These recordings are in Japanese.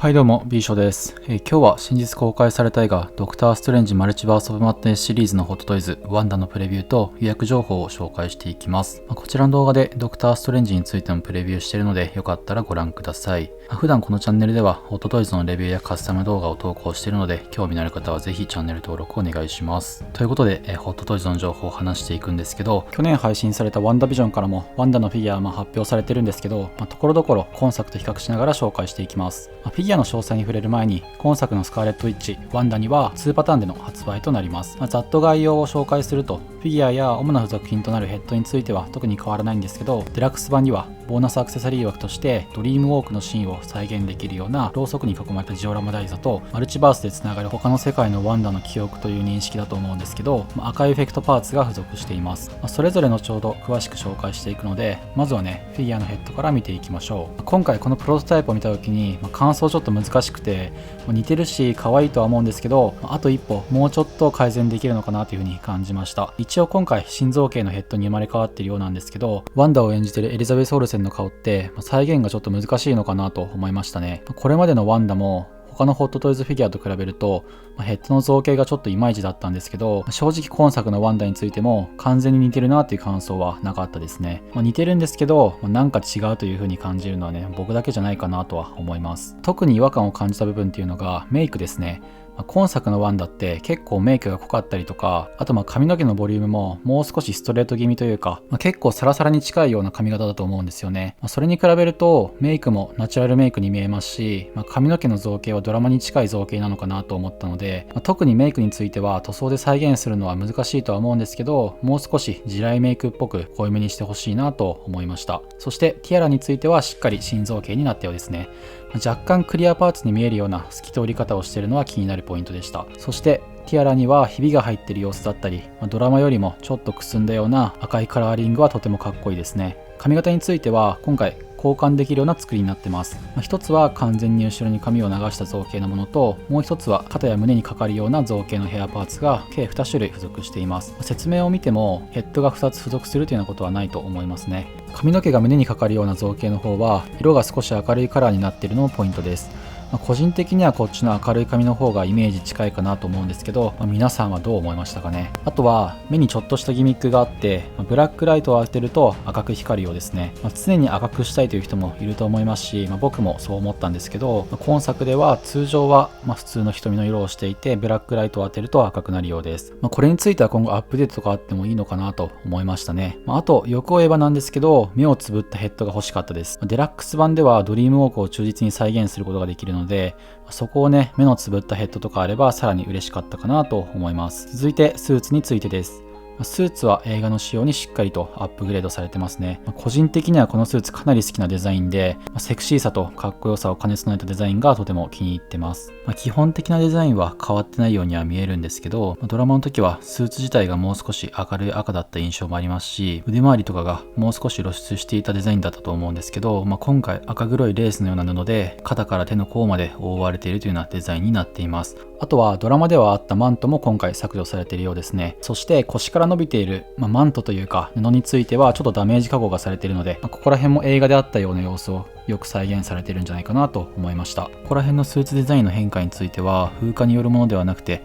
はいどうも B 賞です、今日は先日公開された映画ドクターストレンジマルチバースオブマッドネスシリーズのホットトイズワンダのプレビューと予約情報を紹介していきます。こちらの動画でドクターストレンジについてもプレビューしているのでよかったらご覧ください。普段このチャンネルではホットトイズのレビューやカスタム動画を投稿しているので興味のある方はぜひチャンネル登録お願いします。ということで、ホットトイズの情報を話していくんですけど、去年配信されたワンダビジョンからもワンダのフィギュアは発表されてるんですけど、ところどころ今作と比較しながら紹介していきます。フィギュアの詳細に触れる前に今作のスカーレットウィッチワンダには2パターンでの発売となります。ざっと概要を紹介すると、フィギュアや主な付属品となるヘッドについては特に変わらないんですけど、デラックス版にはボーナスアクセサリー枠としてドリームウォークのシーンを再現できるようなろうそくに囲まれたジオラマ台座と、マルチバースでつながる他の世界のワンダの記憶という認識だと思うんですけど、赤いエフェクトパーツが付属しています。それぞれ後ほど詳しく紹介していくので、まずはねフィギュアのヘッドから見ていきましょう。今回このプロトタイプを見た時に、感想ちょっと難しくて、似てるし可愛いとは思うんですけど、あと一歩もうちょっと改善できるのかなというふうに感じました。一応今回心臓系のヘッドに生まれ変わっているようなんですけど、ワンダを演じているエリザベス・オルセンの顔って再現がちょっと難しいのかなと思いましたね。これまでのワンダも他のホットトイズフィギュアと比べるとヘッドの造形がちょっといまいちだったんですけど、正直今作のワンダについても完全に似てるなっていう感想はなかったですね。似てるんですけどなんか違うという風に感じるのはね、僕だけじゃないかなとは思います。特に違和感を感じた部分っていうのがメイクですね。今作のワンダって結構メイクが濃かったりとか、あと髪の毛のボリュームももう少しストレート気味というか、結構サラサラに近いような髪型だと思うんですよね。それに比べるとメイクもナチュラルメイクに見えますし、髪の毛の造形はドラマに近い造形なのかなと思ったので、特にメイクについては塗装で再現するのは難しいとは思うんですけど、もう少し地雷メイクっぽく濃いめにしてほしいなと思いました。そしてティアラについてはしっかり新造形になったようですね。若干クリアパーツに見えるような透き通り方をしているのは気になるポイントでした。そしてティアラにはひびが入っている様子だったり、ドラマよりもちょっとくすんだような赤いカラーリングはとてもかっこいいですね。髪型については今回交換できるような作りになってます。一つは完全に後ろに髪を流した造形のものと、もう一つは肩や胸にかかるような造形のヘアパーツが計2種類付属しています。説明を見てもヘッドが2つ付属するというようなことはないと思いますね。髪の毛が胸にかかるような造形の方は色が少し明るいカラーになっているのもポイントです。個人的にはこっちの明るい髪の方がイメージ近いかなと思うんですけど、皆さんはどう思いましたかね。あとは目にちょっとしたギミックがあって、ブラックライトを当てると赤く光るようですね。常に赤くしたいという人もいると思いますし、僕もそう思ったんですけど、今作では通常は普通の瞳の色をしていて、ブラックライトを当てると赤くなるようです。これについては今後アップデートとかあってもいいのかなと思いましたね。あと欲を言えばなんですけど、目をつぶったヘッドが欲しかったです。デラックス版ではドリームウォークを忠実に再現することができるので、そこをね、目のつぶったヘッドとかあればさらに嬉しかったかなと思います。続いてスーツについてです。スーツは映画の仕様にしっかりとアップグレードされてますね。個人的にはこのスーツかなり好きなデザインで、セクシーさとかっこよさを兼ね備えたデザインがとても気に入ってます。基本的なデザインは変わってないようには見えるんですけど、ドラマの時はスーツ自体がもう少し明るい赤だった印象もありますし、腕周りとかがもう少し露出していたデザインだったと思うんですけど、今回赤黒いレースのような布で肩から手の甲まで覆われているというようなデザインになっています。あとはドラマではあったマントも今回削除されているようですね。そして腰から伸びている、マントというか布についてはちょっとダメージ加工がされているので、ここら辺も映画であったような様子をよく再現されているんじゃないかなと思いました。ここら辺のスーツデザインの変化については風化によるものではなくて、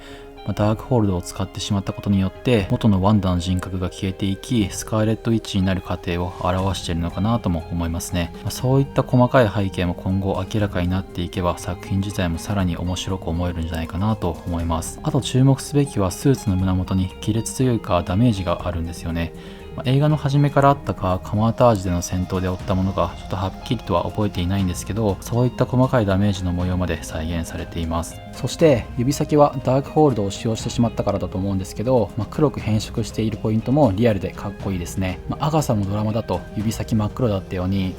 ダークホールドを使ってしまったことによって元のワンダの人格が消えていき、スカーレットウィッチになる過程を表しているのかなとも思いますね。そういった細かい背景も今後明らかになっていけば作品自体もさらに面白く思えるんじゃないかなと思います。あと注目すべきはスーツの胸元に亀裂というかダメージがあるんですよね。映画の初めからあったかカマータージュでの戦闘で負ったものがちょっとはっきりとは覚えていないんですけど、そういった細かいダメージの模様まで再現されています。そして指先はダークホールドを使用してしまったからだと思うんですけど、黒く変色しているポイントもリアルでかっこいいですね。アガサのドラマだと指先真っ黒だったように、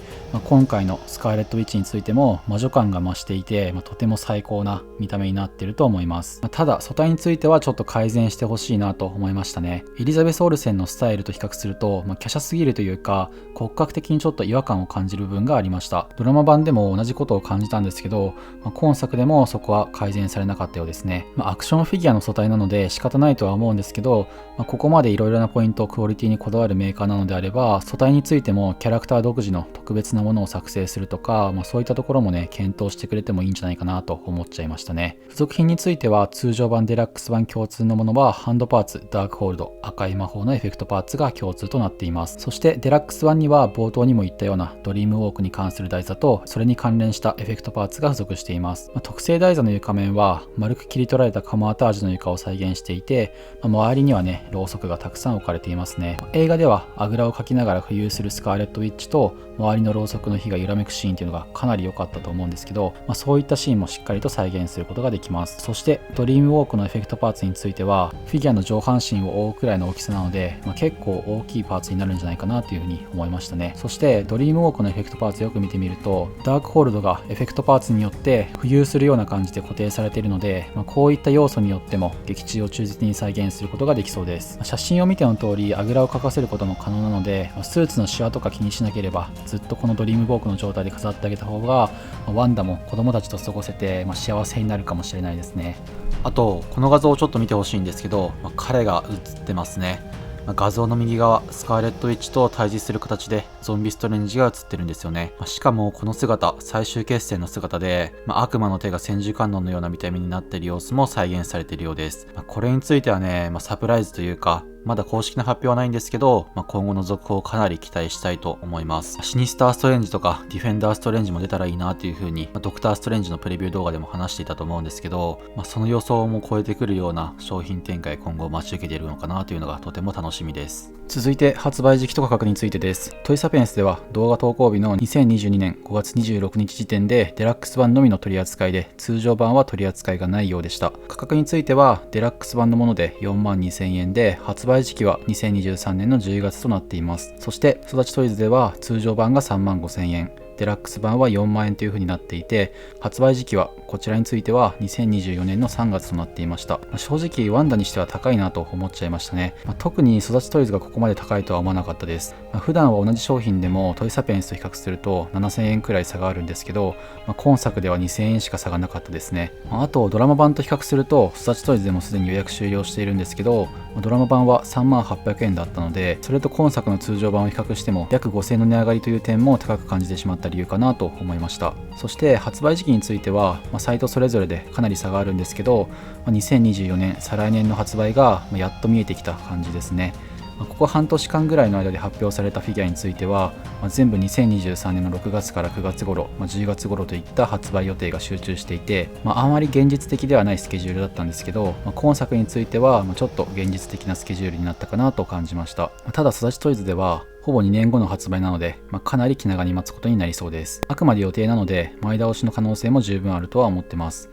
今回のスカーレットウィッチについても魔女感が増していて、とても最高な見た目になっていると思います。ただ素体についてはちょっと改善してほしいなと思いましたね。エリザベス・オルセンのスタイルと比較すると、華奢すぎるというか骨格的にちょっと違和感を感じる部分がありました。ドラマ版でも同じことを感じたんですけど、今作でもそこは改善されなかったようですね。アクションフィギュアの素体なので仕方ないとは思うんですけど、ここまでいろいろなポイントクオリティにこだわるメーカーなのであれば、素体についてもキャラクター独自の特別ななものを作成するとか、そういったところもね検討してくれてもいいんじゃないかなと思っちゃいましたね。付属品については通常版デラックス版共通のものはハンドパーツ、ダークホールド、赤い魔法のエフェクトパーツが共通となっています。そしてデラックス版には冒頭にも言ったようなドリームウォークに関する台座とそれに関連したエフェクトパーツが付属しています。特製台座の床面は丸く切り取られたカモアタージュの床を再現していて、周りにはねろうそくがたくさん置かれていますね。映画ではあぐらをかきながら浮遊するスカーレットウィッチと周りのろうそくの火が揺らめくシーンっていうのがかなり良かったと思うんですけど、そういったシーンもしっかりと再現することができます。そしてドリームウォークのエフェクトパーツについてはフィギュアの上半身を覆うくらいの大きさなので、結構大きいパーツになるんじゃないかなというふうに思いましたね。そしてドリームウォークのエフェクトパーツよく見てみるとダークホールドがエフェクトパーツによって浮遊するような感じで固定されているので、こういった要素によっても劇中を忠実に再現することができそうです。写真を見ての通りあぐらをかかせることも可能なので、スーツのシワとか気にしなければずっとこのドリームウォークの状態で飾ってあげた方がワンダも子供たちと過ごせて幸せになるかもしれないですね。あとこの画像をちょっと見てほしいんですけど、彼が写ってますね。画像の右側、スカーレットウィッチと対峙する形でゾンビストレンジが映ってるんですよね。しかもこの姿、最終決戦の姿で、悪魔の手が千手観音のような見た目になっている様子も再現されているようです。これについてはね、サプライズというかまだ公式な発表はないんですけど、今後の続報をかなり期待したいと思います。シニスターストレンジとかディフェンダーストレンジも出たらいいなという風に、ドクターストレンジのプレビュー動画でも話していたと思うんですけど、その予想も超えてくるような商品展開今後待ち受けているのかなというのがとても楽しみです。続いて発売時期と価格についてです。トイサピエンスでは動画投稿日の2022年5月26日時点でデラックス版のみの取り扱いで通常版は取り扱いがないようでした。価格についてはデラックス版のもので42,000円で発売時期は2023年の10月となっています。そして育ちトイズでは通常版が35,000円、デラックス版は4万円という風になっていて、発売時期はこちらについては2024年の3月となっていました。正直ワンダにしては高いなと思っちゃいましたね。特に育ちトイズがここまで高いとは思わなかったです。普段は同じ商品でもトイサピエンスと比較すると7,000円くらい差があるんですけど、今作では2,000円しか差がなかったですね。あとドラマ版と比較すると育ちトイズでもすでに予約終了しているんですけど、ドラマ版は38,000円だったので、それと今作の通常版を比較しても約5,000円の値上がりという点も高く感じてしまった理由かなと思いました。そして発売時期については、サイトそれぞれでかなり差があるんですけど、2024年再来年の発売がやっと見えてきた感じですね。ここ半年間ぐらいの間で発表されたフィギュアについては、全部2023年の6月から9月頃、10月頃といった発売予定が集中していて、あまり現実的ではないスケジュールだったんですけど、今作についてはちょっと現実的なスケジュールになったかなと感じました。ただ育ちトイズではほぼ2年後の発売なので、かなり気長に待つことになりそうです。あくまで予定なので前倒しの可能性も十分あるとは思ってます。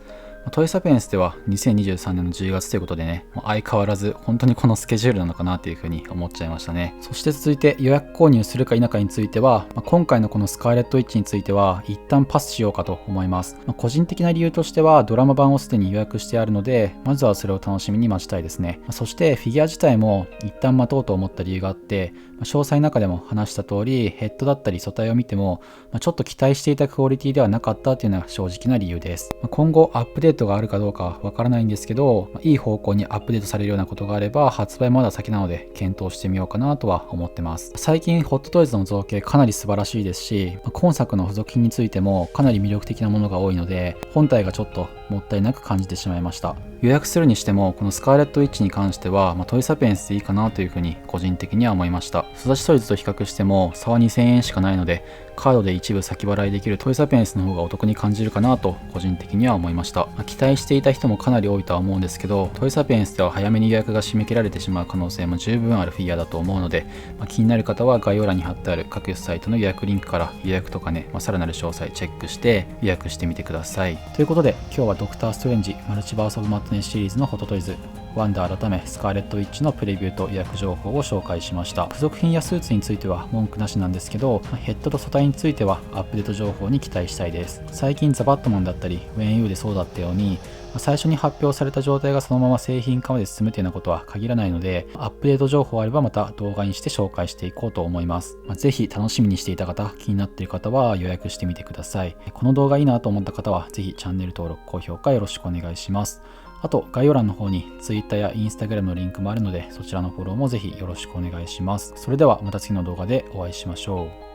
トイサピエンスでは2023年の10月ということでね、相変わらず本当にこのスケジュールなのかなというふうに思っちゃいましたね。そして続いて予約購入するか否かについては、今回のこのスカーレットウィッチについては一旦パスしようかと思います。個人的な理由としてはドラマ版をすでに予約してあるので、まずはそれを楽しみに待ちたいですね。そしてフィギュア自体も一旦待とうと思った理由があって、詳細の中でも話した通りヘッドだったり素体を見てもちょっと期待していたクオリティではなかったというのが正直な理由です。今後アップデートがあるかどうかはわからないんですけど、いい方向にアップデートされるようなことがあれば発売まだ先なので検討してみようかなとは思ってます。最近ホットトイズの造形かなり素晴らしいですし、今作の付属品についてもかなり魅力的なものが多いので、本体がちょっともったいなく感じてしまいました。予約するにしてもこのスカーレットウィッチに関しては、トイサピエンスでいいかなというふうに個人的には思いました。育ちトイズと比較しても差は2,000円しかないので、カードで一部先払いできるトイサピエンスの方がお得に感じるかなと個人的には思いました。期待していた人もかなり多いとは思うんですけど、トイサピエンスでは早めに予約が締め切られてしまう可能性も十分あるフィギュアだと思うので、気になる方は概要欄に貼ってある各サイトの予約リンクから予約とかね、さらなる詳細チェックして予約してみてください。ということで今日はドクターストレンジマルチバースオブマットネスシリーズのホットトイズワンダー改めスカーレットウィッチのプレビューと予約情報を紹介しました。付属品やスーツについては文句なしなんですけど、ヘッドと素体についてはアップデート情報に期待したいです。最近ザ・バットマンだったりウェン・ユーでそうだったように、最初に発表された状態がそのまま製品化まで進むというようなことは限らないので、アップデート情報あればまた動画にして紹介していこうと思います。ぜひ楽しみにしていた方、気になっている方は予約してみてください。この動画いいなと思った方はぜひチャンネル登録、高評価よろしくお願いします。あと概要欄の方に Twitter や Instagram のリンクもあるので、そちらのフォローもぜひよろしくお願いします。それではまた次の動画でお会いしましょう。